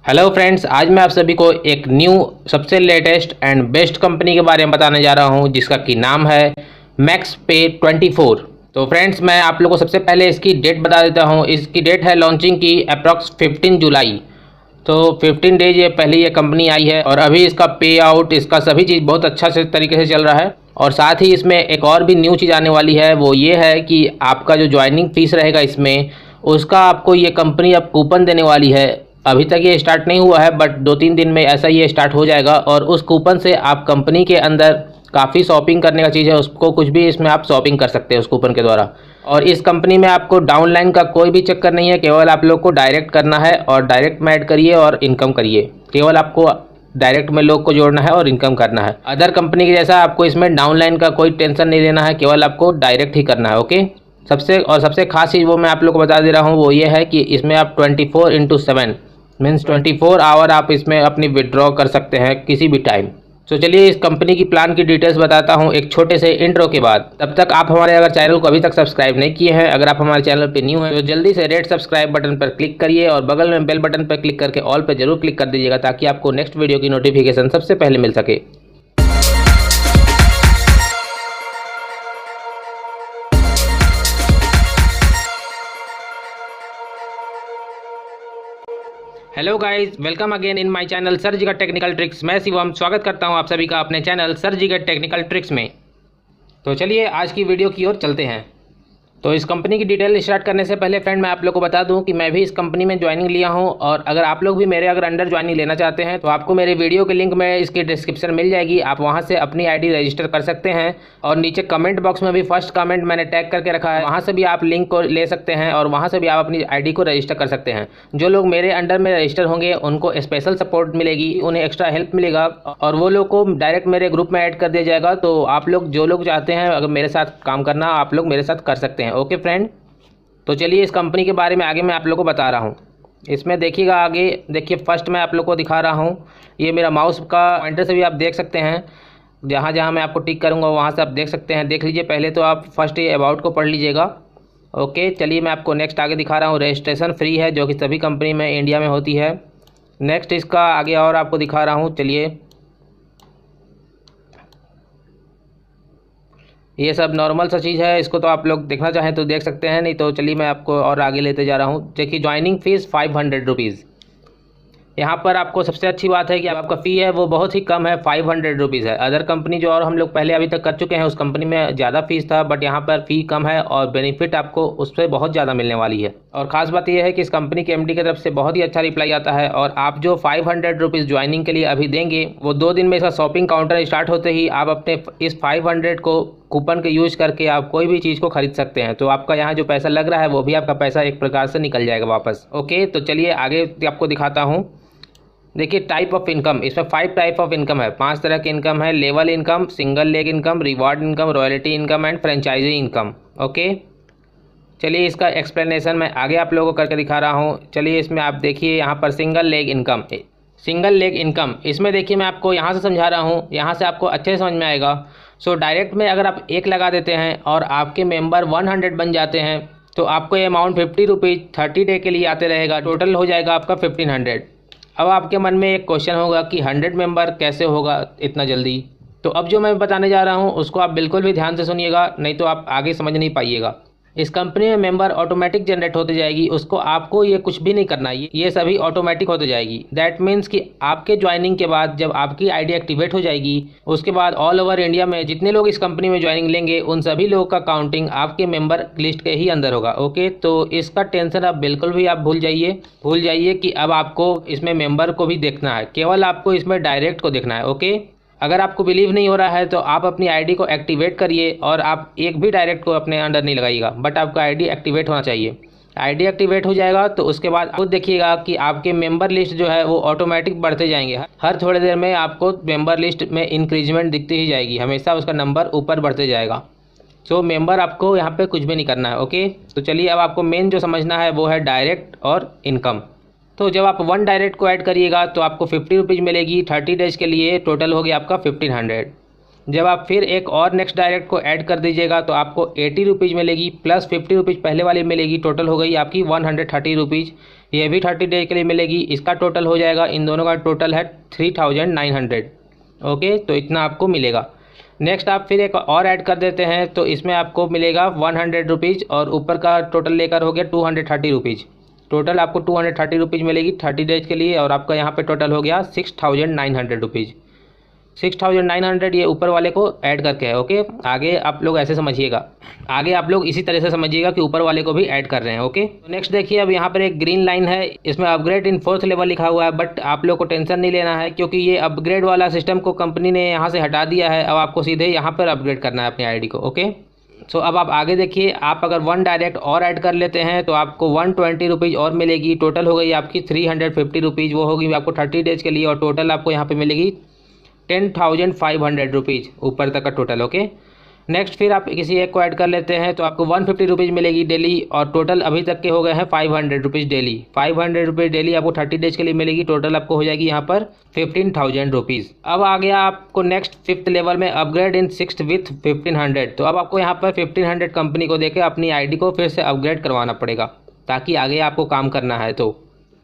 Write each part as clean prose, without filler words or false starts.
Hello friends, आज मैं आप सभी को एक न्यू सबसे लेटेस्ट एंड बेस्ट कंपनी के बारे में बताने जा रहा हूं, जिसका की नाम है मैक्स पे 24। तो फ्रेंड्स, मैं आप लोगों को सबसे पहले इसकी डेट बता देता हूं। इसकी डेट है लॉन्चिंग की अप्रॉक्स 15 जुलाई। तो 15 डेज ये पहले ये कंपनी आई है और अभी इसका पे आउट, इसका सभी चीज़ बहुत अच्छा से तरीके से चल रहा है। और साथ ही इसमें एक और भी न्यू चीज़ आने वाली है, वो ये है कि आपका जो ज्वाइनिंग फीस रहेगा इसमें, उसका आपको ये कंपनी अब कूपन देने वाली है। अभी तक ये स्टार्ट नहीं हुआ है, बट 2-3 दिन में ऐसा ये स्टार्ट हो जाएगा और उस कूपन से आप कंपनी के अंदर काफ़ी शॉपिंग करने का चीज़ है, उसको कुछ भी इसमें आप शॉपिंग कर सकते हैं उस कूपन के द्वारा। और इस कंपनी में आपको डाउनलाइन का कोई भी चक्कर नहीं है, केवल आप लोग को डायरेक्ट करना है और डायरेक्ट में ऐड करिए और इनकम करिए। केवल आपको डायरेक्ट में लोग को जोड़ना है और इनकम करना है। अदर कंपनी के जैसा आपको इसमें डाउनलाइन का कोई टेंशन नहीं लेना है, केवल आपको डायरेक्ट ही करना है। ओके, सबसे खास चीज़ वो मैं आप लोग को बता दे रहा हूँ, वो ये है कि इसमें आप 24/7 मीन्स 24 आवर आप इसमें अपनी विड्रॉ कर सकते हैं किसी भी टाइम। तो चलिए इस कंपनी की प्लान की डिटेल्स बताता हूं एक छोटे से इंट्रो के बाद। तब तक आप हमारे अगर चैनल को अभी तक सब्सक्राइब नहीं किए हैं, अगर आप हमारे चैनल पे न्यू हैं, तो जल्दी से रेड सब्सक्राइब बटन पर क्लिक करिए और बगल में बेल बटन पर क्लिक करके ऑल पर जरूर क्लिक कर दीजिएगा, ताकि आपको नेक्स्ट वीडियो की नोटिफिकेशन सबसे पहले मिल सके। Hello guys, welcome again in my channel sir ji का टेक्निकल ट्रिक्स। मैं शिवम स्वागत करता हूं आप सभी का अपने चैनल सर जी का टेक्निकल ट्रिक्स में। तो चलिए आज की वीडियो की ओर चलते हैं। तो इस कंपनी की डिटेल स्टार्ट करने से पहले फ्रेंड, मैं आप लोग को बता दूं कि मैं भी इस कंपनी में ज्वाइनिंग लिया हूं, और अगर आप लोग भी मेरे अगर अंडर ज्वाइनिंग लेना चाहते हैं तो आपको मेरे वीडियो के लिंक में इसकी डिस्क्रिप्शन मिल जाएगी। आप वहां से अपनी आईडी रजिस्टर कर सकते हैं, और नीचे कमेंट बॉक्स में भी फर्स्ट कमेंट मैंने टैग करके रखा है, वहां से भी आप लिंक को ले सकते हैं और वहां से भी आप अपनी आईडी को रजिस्टर कर सकते हैं। जो लोग मेरे अंडर में रजिस्टर होंगे उनको स्पेशल सपोर्ट मिलेगी, उन्हें एक्स्ट्रा हेल्प मिलेगा, और वो लोग को डायरेक्ट मेरे ग्रुप में ऐड कर दिया जाएगा। तो आप लोग जो लोग चाहते हैं अगर मेरे साथ काम करना, आप लोग मेरे साथ कर सकते हैं। ओके फ्रेंड, तो चलिए इस कंपनी के बारे में आगे मैं आप लोग को बता रहा हूँ। इसमें देखिएगा, आगे देखिए, फर्स्ट मैं आप लोग को दिखा रहा हूँ, ये मेरा माउस का पॉइंटर से भी आप देख सकते हैं। जहाँ जहाँ मैं आपको टिक करूँगा वहाँ से आप देख सकते हैं। देख लीजिए पहले तो आप फर्स्ट ये अबाउट को पढ़ लीजिएगा। ओके, चलिए मैं आपको नेक्स्ट आगे दिखा रहा हूँ। रजिस्ट्रेशन फ्री है, जो कि सभी कंपनी में इंडिया में होती है। नेक्स्ट इसका आगे और आपको दिखा रहा हूँ। चलिए, ये सब नॉर्मल सा चीज़ है, इसको तो आप लोग देखना चाहें तो देख सकते हैं, नहीं तो चलिए मैं आपको और आगे लेते जा रहा हूँ। देखिए, ज्वाइनिंग फ़ीस 500 रुपीज़। यहाँ पर आपको सबसे अच्छी बात है कि आपका फ़ी है वो बहुत ही कम है, 500 रुपीज़ है। अदर कंपनी जो और हम लोग पहले अभी तक कर चुके हैं, उस कंपनी में ज़्यादा फीस था, बट यहाँ पर फ़ी कम है और बेनिफिट आपको उससे बहुत ज़्यादा मिलने वाली है। और ख़ास बात यह है कि इस कंपनी के एमडी की तरफ से बहुत ही अच्छा रिप्लाई आता है, और आप जो 500 रुपीज़ ज्वाइनिंग के लिए अभी देंगे, वो 2 दिन में इसका शॉपिंग काउंटर स्टार्ट होते ही आप अपने इस 500 को कूपन के यूज करके आप कोई भी चीज़ को खरीद सकते हैं। तो आपका यहाँ जो पैसा लग रहा है वो भी आपका पैसा एक प्रकार से निकल जाएगा वापस। ओके, तो चलिए आगे आपको दिखाता हूँ। देखिए, टाइप ऑफ इनकम, इसमें 5 टाइप ऑफ इनकम है, 5 तरह की इनकम है। Level income, single leg income, reward income, royalty income and franchisee income. Okay, चलिए इसका एक्सप्लेनेशन मैं आगे आप लोगों को करके दिखा रहा हूँ। चलिए इसमें आप देखिए, यहाँ पर सिंगल लेग इनकम, इसमें देखिए मैं आपको यहाँ से समझा रहा हूँ, यहाँ से आपको अच्छे से समझ में आएगा। सो डायरेक्ट में अगर आप 1 लगा देते हैं और आपके मेंबर 100 बन जाते हैं, तो आपको ये अमाउंट 50 रुपीज़ 30 डे के लिए आते रहेगा। टोटल हो जाएगा आपका 1500। अब आपके मन में एक क्वेश्चन होगा कि 100 मेंबर कैसे होगा इतना जल्दी। तो अब जो मैं बताने जा रहा हूँ उसको आप बिल्कुल भी ध्यान से सुनिएगा, नहीं तो आप आगे समझ नहीं पाइएगा। इस कंपनी में मेंबर ऑटोमेटिक जनरेट होती जाएगी, उसको आपको ये कुछ भी नहीं करना है, ये सभी ऑटोमेटिक होते जाएगी। दैट मीन्स कि आपके ज्वाइनिंग के बाद जब आपकी आईडी एक्टिवेट हो जाएगी, उसके बाद ऑल ओवर इंडिया में जितने लोग इस कंपनी में ज्वाइनिंग लेंगे, उन सभी लोगों का काउंटिंग आपके मेंबर लिस्ट के ही अंदर होगा। ओके, तो इसका टेंशन आप बिल्कुल भी आप भूल जाइए कि अब आपको इसमें मेंबर को भी देखना है, केवल आपको इसमें डायरेक्ट को देखना है। ओके, अगर आपको बिलीव नहीं हो रहा है तो आप अपनी आईडी को एक्टिवेट करिए, और आप एक भी डायरेक्ट को अपने अंडर नहीं लगाइएगा, बट आपका आईडी एक्टिवेट होना चाहिए। आईडी एक्टिवेट हो जाएगा तो उसके बाद खुद देखिएगा कि आपके मेंबर लिस्ट जो है वो ऑटोमेटिक बढ़ते जाएंगे। हर थोड़ी देर में आपको मेंबर लिस्ट में इंक्रीजमेंट दिखती ही जाएगी, हमेशा उसका नंबर ऊपर बढ़ते जाएगा। सो मेंबर आपको यहाँ पे कुछ भी नहीं करना है। ओके, तो चलिए अब आपको मेन जो समझना है वो है डायरेक्ट और इनकम। तो जब आप 1 डायरेक्ट को ऐड करिएगा तो आपको 50 रुपीज़ मिलेगी 30 डेज के लिए। टोटल हो गया आपका 1500। जब आप फिर एक और नेक्स्ट डायरेक्ट को ऐड कर दीजिएगा तो आपको 80 रुपीज़ मिलेगी प्लस 50 रुपीज़ पहले वाली मिलेगी। टोटल हो गई आपकी 130 रुपीज़। ये भी 30 डेज के लिए मिलेगी। इसका टोटल हो जाएगा, इन दोनों का टोटल है 3900। ओके, तो इतना आपको मिलेगा। नेक्स्ट आप फिर एक और ऐड कर देते हैं तो इसमें आपको मिलेगा 100 रुपीज़ और ऊपर का टोटल लेकर हो गया 230 रुपीज़। टोटल आपको 230 रुपीज़ मिलेगी 30 डेज के लिए और आपका यहाँ पे टोटल हो गया 6900 रुपीज़। 6900 ये ऊपर वाले को ऐड करके है। ओके, आगे आप लोग ऐसे समझिएगा, आगे आप लोग इसी तरह से समझिएगा कि ऊपर वाले को भी ऐड कर रहे हैं। ओके, तो नेक्स्ट देखिए, अब यहाँ पर एक ग्रीन लाइन है, इसमें अपग्रेड इन 4th लेवल लिखा हुआ है, बट आप लोग को टेंशन नहीं लेना है क्योंकि ये अपग्रेड वाला सिस्टम को कंपनी ने यहाँ से हटा दिया है। अब आपको सीधे यहाँ पर अपग्रेड करना है अपनी ID को। ओके, सो अब आप आगे देखिए, आप अगर 1 डायरेक्ट और ऐड कर लेते हैं तो आपको 120 रुपीज़ और मिलेगी। टोटल हो गई आपकी 350 रुपीज़, वो होगी आपको 30 डेज के लिए और टोटल आपको यहाँ पे मिलेगी 10,500 रुपीज़ ऊपर तक का टोटल। ओके, नेक्स्ट फिर आप किसी एक को ऐड कर लेते हैं तो आपको 150 रुपीज़ मिलेगी डेली और टोटल अभी तक के हो गए हैं 500 रुपीज़ डेली। 500 रुपीज़ डेली आपको 30 डेज के लिए मिलेगी। टोटल आपको हो जाएगी यहाँ पर 15,000 रुपीज़। अब आ गया आपको नेक्स्ट 5th लेवल में अपग्रेड इन 6th विथ 1500। तो अब आपको यहाँ पर 1500 कंपनी को देकर अपनी ID को फिर से अपग्रेड करवाना पड़ेगा ताकि आगे आपको काम करना है। तो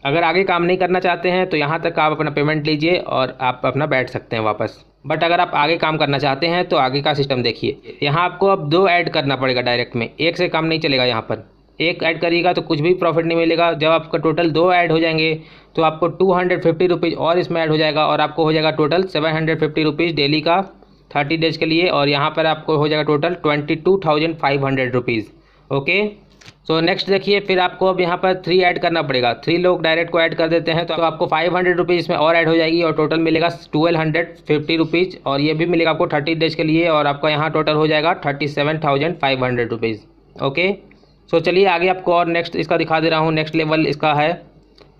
अगर आगे काम नहीं करना चाहते हैं तो यहाँ तक आप अपना पेमेंट लीजिए और आप अपना बैठ सकते हैं वापस। बट अगर आप आगे काम करना चाहते हैं तो आगे का सिस्टम देखिए। यहाँ आपको अब 2 ऐड करना पड़ेगा डायरेक्ट में, एक से काम नहीं चलेगा। यहाँ पर एक ऐड करिएगा तो कुछ भी प्रॉफिट नहीं मिलेगा। जब आपका टोटल 2 ऐड हो जाएंगे तो आपको 250 रुपीज़ और इसमें ऐड हो जाएगा और आपको हो जाएगा टोटल 750 रुपीज़ डेली का 30 डेज के लिए और यहाँ पर आपको हो जाएगा total 22,500 rupees. Okay, so next देखिए, फिर आपको अब यहाँ पर 3 ऐड करना पड़ेगा। 3 लोग डायरेक्ट को ऐड कर देते हैं तो आपको 500 रुपीज़ इसमें और ऐड हो जाएगी और टोटल मिलेगा 1250 रुपीज़ और ये भी मिलेगा आपको 30 डेज के लिए और आपका यहाँ टोटल हो जाएगा 37,500 रुपीज़। ओके, सो चलिए आगे आपको और नेक्स्ट इसका दिखा दे रहा हूँ। नेक्स्ट लेवल इसका है।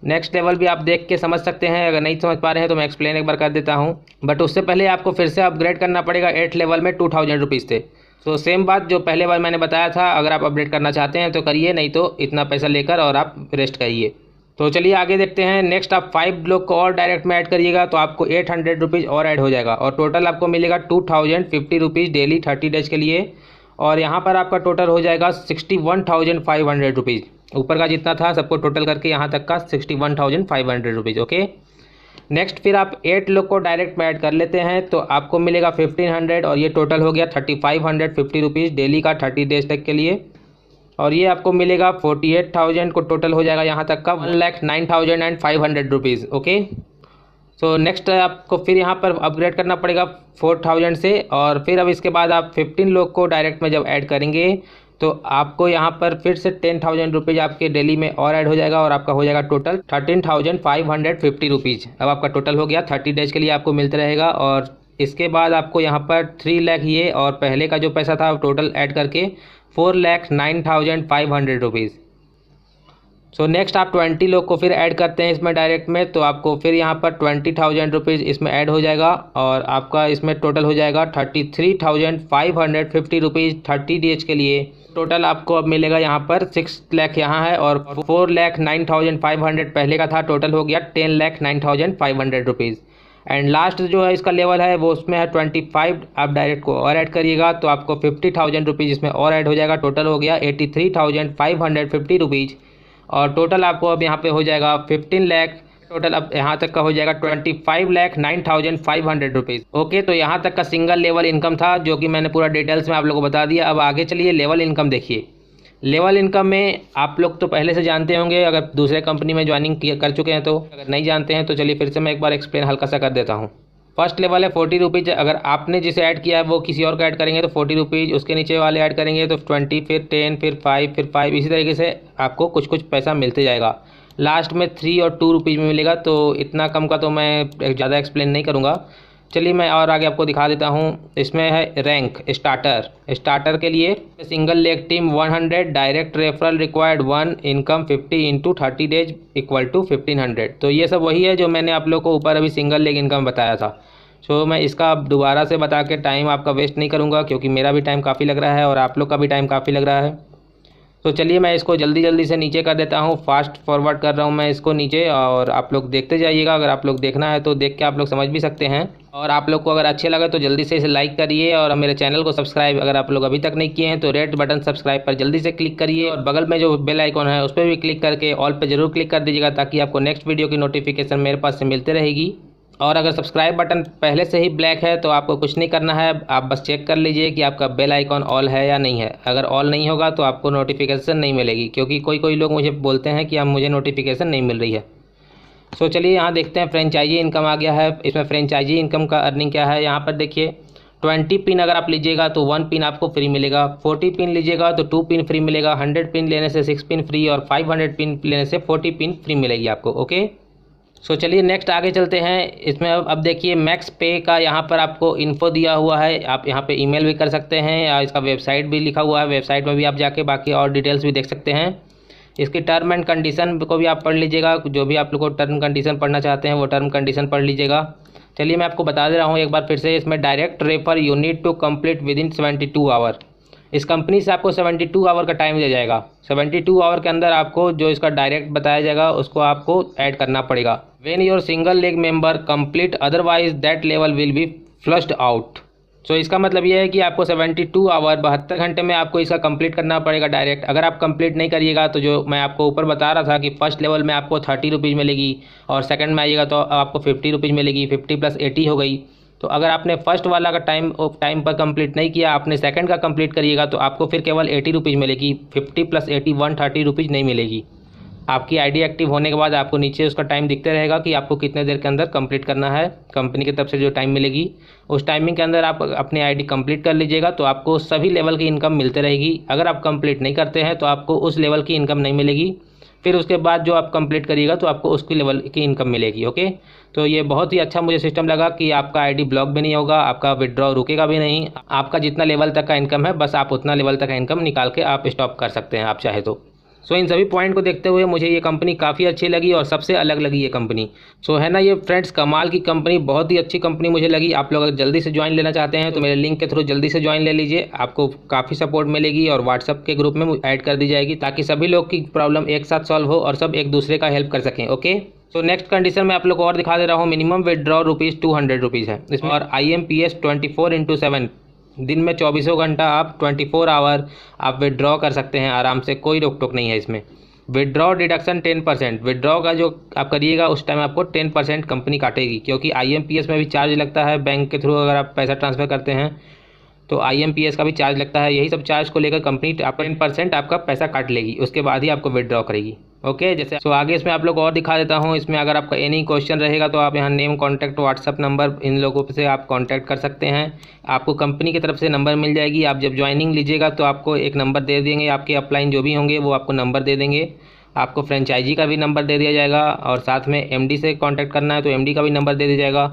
नेक्स्ट लेवल भी आप देख के समझ सकते हैं, अगर नहीं समझ पा रहे हैं तो मैं एक्सप्लेन एक बार कर देता हूँ। बट उससे पहले आपको फिर से अपग्रेड करना पड़ेगा। 8th लेवल में 2000 रुपीज़ थे। तो सेम बात जो पहले बार मैंने बताया था, अगर आप अपडेट करना चाहते हैं तो करिए, नहीं तो इतना पैसा लेकर और आप रेस्ट करिए। तो चलिए आगे देखते हैं। नेक्स्ट आप 5 लोग को और डायरेक्ट में ऐड करिएगा तो आपको 800 रुपीज़ और ऐड हो जाएगा और टोटल आपको मिलेगा 2050 रुपीज़ डेली 30 डेज के लिए और यहाँ पर आपका टोटल हो जाएगा 61,500 रुपीज़। ऊपर का जितना था सबको टोटल करके यहाँ तक का 61,500 रुपीज़। ओके, नेक्स्ट फिर आप 8 लोग को डायरेक्ट में ऐड कर लेते हैं तो आपको मिलेगा 1500 और ये टोटल हो गया 3550 रुपीज़ डेली का 30 डेज तक के लिए और ये आपको मिलेगा 48,000 को टोटल हो जाएगा यहाँ तक का 1,09,500 रुपीज़। ओके, सो नेक्स्ट आपको फिर यहाँ पर अपग्रेड करना पड़ेगा 4000 से और फिर अब इसके बाद आप 15 लोग को डायरेक्ट में जब ऐड करेंगे तो आपको यहाँ पर फिर से 10,000 रुपीज़ आपके डेली में और ऐड हो जाएगा और आपका हो जाएगा टोटल 13,550 रुपीज़। अब आपका टोटल हो गया 30 डेज के लिए आपको मिलता रहेगा और इसके बाद आपको यहाँ पर 3 लाख ये और पहले का जो पैसा था टोटल ऐड करके 4,09,500 रुपीज़। सो नेक्स्ट आप 20 लोग को फिर ऐड करते हैं इसमें डायरेक्ट में तो आपको फिर यहाँ पर 20,000 रुपीज़ इसमें ऐड हो जाएगा और आपका इसमें टोटल हो जाएगा 33,550 रुपीज़ 30 डेज के लिए। टोटल आपको अब मिलेगा यहाँ पर 6 लाख यहाँ है और 4,09,500 पहले का था। टोटल हो गया 10,09,500 रुपीज़ एंड लास्ट जो है इसका लेवल है वो उसमें है 25। आप डायरेक्ट को और ऐड करिएगा तो आपको 50,000 रुपीज़ इसमें और ऐड हो जाएगा। टोटल हो गया 83,550 रुपीज़ और टोटल आपको अब यहाँ पे हो जाएगा 15 लाख। टोटल अब यहाँ तक का हो जाएगा 25,09,500 रुपीज़। ओके, तो यहाँ तक का सिंगल लेवल इनकम था जो कि मैंने पूरा डिटेल्स में आप लोगों को बता दिया। अब आगे चलिए लेवल इनकम देखिए। लेवल इनकम में आप लोग तो पहले से जानते होंगे, अगर दूसरे कंपनी में ज्वाइनिंग कर चुके हैं तो। अगर नहीं जानते हैं तो चलिए फिर से मैं एक बार एक्सप्लेन हल्का सा कर देता हूँ। फर्स्ट लेवल है 40 रुपीज़। अगर आपने जिसे ऐड किया है वो किसी और का ऐड करेंगे तो 40 रुपीज़, उसके नीचे वाले ऐड करेंगे तो 20, फिर 10, फिर 5, फिर 5, इसी तरीके से आपको कुछ कुछ पैसा मिलते जाएगा। लास्ट में 3 और 2 रुपीज़ में मिलेगा। तो इतना कम का तो मैं ज़्यादा एक्सप्लेन नहीं करूँगा। चलिए मैं और आगे आपको दिखा देता हूँ। इसमें है रैंक स्टार्टर के लिए single leg team 100, direct referral required 1, income 50 into 30 days equal to 1500। तो ये सब वही है जो मैंने आप लोग को ऊपर अभी सिंगल लेग इनकम बताया था। सो मैं इसका दोबारा से बता के टाइम आपका वेस्ट नहीं करूँगा क्योंकि मेरा भी टाइम काफ़ी लग रहा है और आप लोग का भी टाइम काफ़ी लग रहा है। तो चलिए मैं इसको जल्दी जल्दी से नीचे कर देता हूँ, फास्ट फॉरवर्ड कर रहा हूँ मैं इसको नीचे, और आप लोग देखते जाइएगा। अगर आप लोग देखना है तो देख के आप लोग समझ भी सकते हैं। और आप लोग को अगर अच्छे लगे तो जल्दी से इसे लाइक करिए, और मेरे चैनल को सब्सक्राइब अगर आप लोग अभी तक नहीं किए हैं तो रेड बटन सब्सक्राइब पर जल्दी से क्लिक करिए, और बगल में जो बेल आइकॉन है उस पर भी क्लिक करके ऑल पर जरूर क्लिक कर दीजिएगा, ताकि आपको नेक्स्ट वीडियो की नोटिफिकेशन मेरे पास से मिलते रहेगी। और अगर सब्सक्राइब बटन पहले से ही ब्लैक है तो आपको कुछ नहीं करना है, आप बस चेक कर लीजिए कि आपका बेल आइकॉन ऑल है या नहीं है। अगर ऑल नहीं होगा तो आपको नोटिफिकेशन नहीं मिलेगी, क्योंकि कोई लोग मुझे बोलते हैं कि अब मुझे नोटिफिकेशन नहीं मिल रही है। सो चलिए यहाँ देखते हैं, फ्रेंचाइजी इनकम आ गया है। इसमें फ्रेंचाइजी इनकम का अर्निंग क्या है, यहाँ पर देखिए 20 पिन अगर आप लीजिएगा तो 1 पिन आपको फ्री मिलेगा, 40 पिन लीजिएगा तो 2 पिन फ्री मिलेगा, 100 पिन लेने से 6 पिन फ्री, और 500 पिन लेने से 40 पिन फ्री मिलेगी आपको। ओके, सो चलिए नेक्स्ट आगे चलते हैं। इसमें अब देखिए मैक्स पे का यहाँ पर आपको इन्फो दिया हुआ है, आप यहाँ पे ईमेल भी कर सकते हैं, या इसका वेबसाइट भी लिखा हुआ है, वेबसाइट में भी आप जाके बाकी और डिटेल्स भी देख सकते हैं। इसकी टर्म एंड कंडीशन को भी आप पढ़ लीजिएगा, जो भी आप लोग को टर्म कंडीशन पढ़ना चाहते हैं वो टर्म कंडीशन पढ़ लीजिएगा। चलिए मैं आपको बता दे रहा हूँ एक बार फिर से। इसमें direct refer you need to complete within 72 hour. इस कंपनी से आपको 72 आवर का टाइम दिया जाएगा। 72 आवर के अंदर आपको जो इसका डायरेक्ट बताया जाएगा उसको आपको ऐड करना पड़ेगा। When your single leg member complete, otherwise that level will be flushed out. So इसका मतलब ये है कि आपको 72 आवर 72 घंटे में आपको इसका कंप्लीट करना पड़ेगा डायरेक्ट। अगर आप कंप्लीट नहीं करिएगा तो जो मैं आपको ऊपर बता रहा था कि फर्स्ट लेवल में आपको 30 रुपीज़ मिलेगी, और सेकंड में आइएगा तो आपको 50 रुपीज़ मिलेगी, 50 + 80 हो गई। तो अगर आपने फर्स्ट वाला का टाइम पर कंप्लीट नहीं किया, आपने सेकंड का कंप्लीट करिएगा तो आपको फिर केवल 80 रुपीज़ मिलेगी, 50 + 80 130 रुपीज़ नहीं मिलेगी। आपकी आईडी एक्टिव होने के बाद आपको नीचे उसका टाइम दिखते रहेगा कि आपको कितने देर के अंदर कंप्लीट करना है। कंपनी की तरफ से जो टाइम मिलेगी उस टाइमिंग के अंदर आप अपनी आईडी कंप्लीट कर लीजिएगा, तो आपको सभी लेवल की इनकम मिलते रहेगी। अगर आप कंप्लीट नहीं करते हैं तो आपको उस लेवल की इनकम नहीं मिलेगी, फिर उसके बाद जो आप कंप्लीट करिएगा तो आपको उसकी लेवल की इनकम मिलेगी। ओके, तो ये बहुत ही अच्छा मुझे सिस्टम लगा कि आपका आईडी ब्लॉक भी नहीं होगा, आपका विड्रॉ रुकेगा भी नहीं। आपका जितना लेवल तक का इनकम है बस आप उतना लेवल तक का इनकम निकाल के आप स्टॉप कर सकते हैं आप चाहे तो। सो इन सभी पॉइंट को देखते हुए मुझे ये कंपनी काफ़ी अच्छी लगी और सबसे अलग लगी ये कंपनी। सो है ना ये फ्रेंड्स कमाल की कंपनी, बहुत ही अच्छी कंपनी मुझे लगी। आप लोग अगर जल्दी से ज्वाइन लेना चाहते हैं तो मेरे लिंक के थ्रू जल्दी से ज्वाइन ले लीजिए, आपको काफ़ी सपोर्ट मिलेगी, और व्हाट्सअप के ग्रुप में ऐड कर दी जाएगी ताकि सभी लोग की प्रॉब्लम एक साथ सॉल्व हो और सब एक दूसरे का हेल्प कर सकें। ओके, तो नेक्स्ट कंडीशन में आप लोग को और दिखा दे रहा हूँ। मिनिमम विड्रॉ रुपीज़ 200 रुपीज़ है इसमें, और IMPS 24/7 दिन में 24 घंटा आप 24 आवर आप विड्रॉ कर सकते हैं आराम से, कोई रोक टोक नहीं है इसमें। विड्रॉ डिडक्शन 10%, विड्रॉ का जो आप करिएगा उस टाइम आपको 10% कंपनी काटेगी, क्योंकि IMPS में भी चार्ज लगता है बैंक के थ्रू। अगर आप पैसा ट्रांसफ़र करते हैं तो IMPS का भी चार्ज लगता है। यही सब चार्ज को लेकर कंपनी आपका 10% आपका पैसा काट लेगी, उसके बाद ही आपको विड्रॉ करेगी। ओके, जैसे सो आगे इसमें आप लोग और दिखा देता हूँ। इसमें अगर आपका एनी क्वेश्चन रहेगा तो आप यहाँ नेम, कॉन्टैक्ट, व्हाट्सअप नंबर, इन लोगों से आप कॉन्टैक्ट कर सकते हैं। आपको कंपनी की तरफ से नंबर मिल जाएगी। आप जब ज्वाइनिंग लीजिएगा तो आपको एक नंबर दे देंगे, आपके अपलाइन जो भी होंगे वो आपको नंबर दे देंगे। आपको फ्रेंचाइजी का भी नंबर दे दिया जाएगा, और साथ में MD से कांटेक्ट करना है तो MD का भी नंबर दे दिया जाएगा।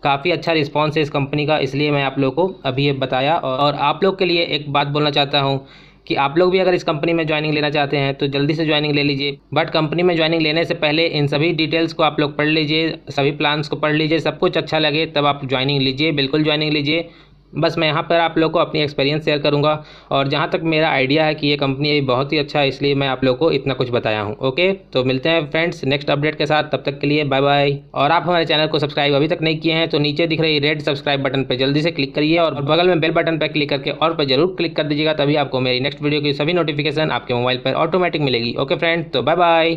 काफ़ी अच्छा रिस्पांस है इस कंपनी का, इसलिए मैं आप लोग को अभी ये बताया। और आप लोग के लिए एक बात बोलना चाहता हूँ कि आप लोग भी अगर इस कंपनी में ज्वाइनिंग लेना चाहते हैं तो जल्दी से ज्वाइनिंग ले लीजिए। बट कंपनी में ज्वाइनिंग लेने से पहले इन सभी डिटेल्स को आप लोग पढ़ लीजिए, सभी प्लान्स को पढ़ लीजिए, सब कुछ अच्छा लगे तब आप ज्वाइनिंग लीजिए, बिल्कुल ज्वाइनिंग लीजिए। बस मैं यहाँ पर आप लोग को अपनी एक्सपीरियंस शेयर करूँगा, और जहाँ तक मेरा आइडिया है कि ये कंपनी बहुत ही अच्छा है, इसलिए मैं आप लोग को इतना कुछ बताया हूँ। ओके, तो मिलते हैं फ्रेंड्स नेक्स्ट अपडेट के साथ, तब तक के लिए बाय बाय। और आप हमारे चैनल को सब्सक्राइब अभी तक नहीं किए हैं तो नीचे दिख रही रेड सब्सक्राइब बटन पर जल्दी से क्लिक करिए, और बगल में बेल बटन पर क्लिक करके और पर जरूर क्लिक कर दीजिएगा, तभी आपको मेरी नेक्स्ट वीडियो की सभी नोटिफिकेशन आपके मोबाइल पर ऑटोमेटिक मिलेगी। ओके फ्रेंड्स, तो बाय बाय।